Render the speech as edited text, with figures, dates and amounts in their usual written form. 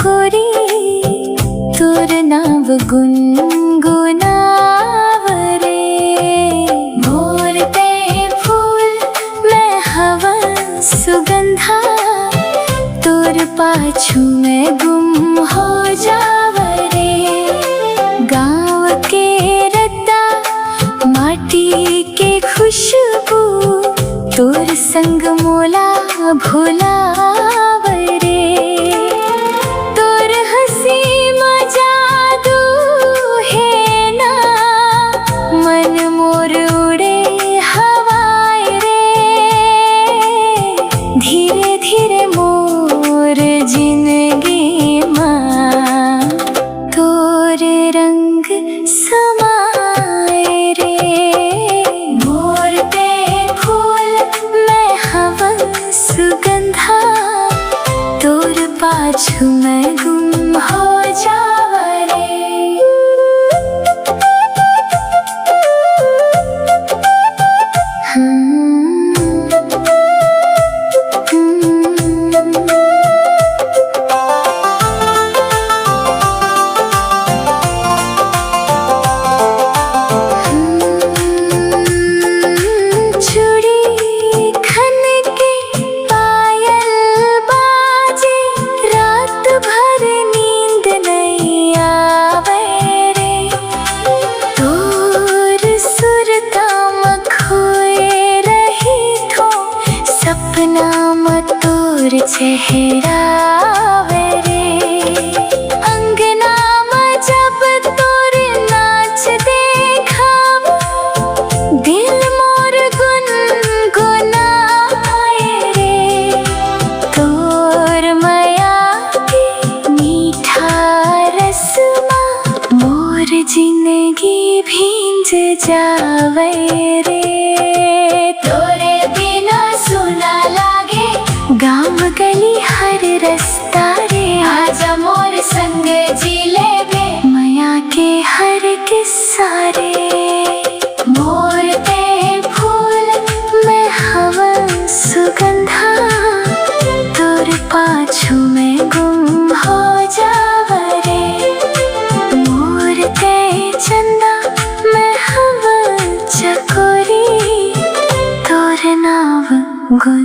चकोरी तोर नाव गुनगुनावरे। मोर ते फूल मैं हवा सुगंधा, तोर पाछू में गुम हो जावरे। गाँव के रत्ता माटी के खुशबू, तोर संग मोला भुलावरे। तोर हंसी में जादू है ना, मन मोर उड़े हवाए रे। धीरे धीरे मोर जिंदगी मां तोर रंग समाए रे। मोर ते फूल मैं हवा सुगंधा, तोर पाछू में गुम हो जावरे। चेहरावे रे अंगना में जब तोर नाच देखाव, दिल मोर गुनगुनाए रे। तोर माया के मीठा रसमा, मोर जिंदगी भींज जावे रे। तोरे बिना सुना लागे गाँव गली हर रास्ता रे। आजा मोर संग जी लेबे माया के हर किस्सा रे। मोर ते फूल मैं हवा सुगंधा, तोर पाछू में गुम हो जावरे। मोर ते चंदा मैं हवा चकोरी, तोर नाव गुन